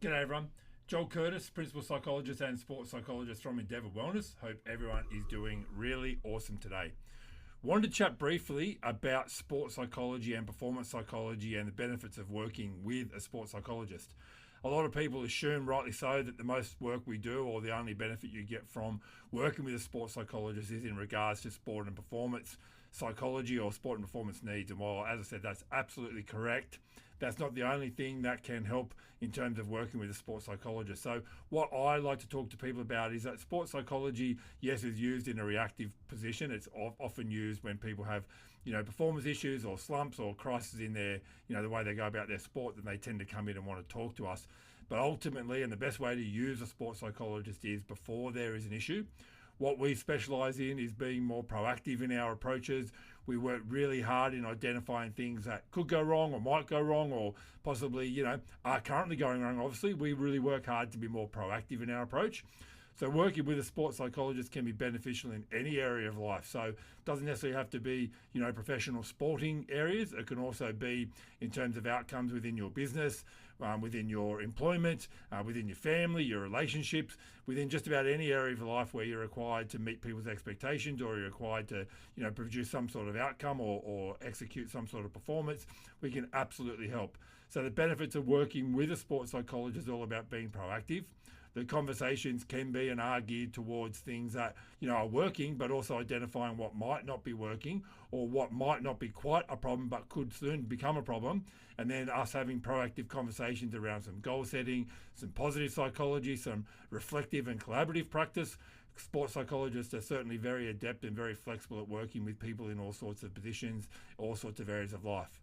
G'day everyone. Joel Curtis, Principal Psychologist and Sport Psychologist from Endeavour Wellness. Hope everyone is doing really awesome today. Wanted to chat briefly about sport psychology and performance psychology and the benefits of working with a sports psychologist. A lot of people assume, rightly so, that the most work we do or the only benefit you get from working with a sports psychologist is in regards to sport and performance psychology or sport and performance needs. And while, as I said, that's absolutely correct, that's not the only thing that can help in terms of working with a sports psychologist. So what I like to talk to people about is that sports psychology, yes, is used in a reactive position. It's often used when people have, performance issues or slumps or crises in their, the way they go about their sport, then they tend to come in and want to talk to us. But ultimately, and the best way to use a sports psychologist is before there is an issue. What we specialise in is being more proactive in our approaches. We work really hard in identifying things that could go wrong or might go wrong or possibly, are currently going wrong. Obviously, we really work hard to be more proactive in our approach. So working with a sports psychologist can be beneficial in any area of life. So it doesn't necessarily have to be, professional sporting areas. It can also be in terms of outcomes within your business, within your employment, within your family, your relationships, within just about any area of life where you're required to meet people's expectations or you're required to, produce some sort of outcome or execute some sort of performance. We can absolutely help. So the benefits of working with a sports psychologist is all about being proactive. The conversations can be and are geared towards things that are working, but also identifying what might not be working or what might not be quite a problem but could soon become a problem, and then us having proactive conversations around some goal setting, some positive psychology, some reflective and collaborative practice. Sports psychologists are certainly very adept and very flexible at working with people in all sorts of positions, all sorts of areas of life.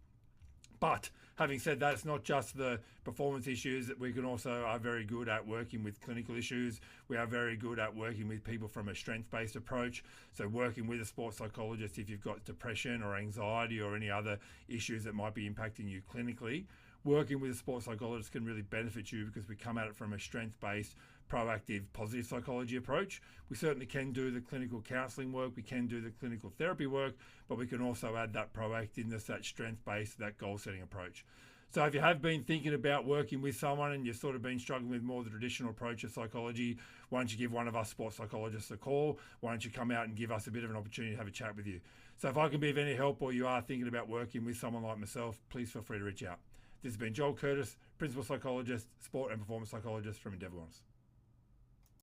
But having said that, it's not just the performance issues that we can also are very good at working with clinical issues. We are very good at working with people from a strength-based approach. So working with a sports psychologist if you've got depression or anxiety or any other issues that might be impacting you clinically, working with a sports psychologist can really benefit you because we come at it from a strength-based, proactive, positive psychology approach. We certainly can do the clinical counselling work, we can do the clinical therapy work, but we can also add that proactiveness, that strength-based, that goal-setting approach. So if you have been thinking about working with someone and you've sort of been struggling with more of the traditional approach of psychology, why don't you give one of us sports psychologists a call? Why don't you come out and give us a bit of an opportunity to have a chat with you? So if I can be of any help or you are thinking about working with someone like myself, please feel free to reach out. This has been Joel Curtis, Principal Psychologist, Sport and Performance Psychologist from Endeavour Wellness.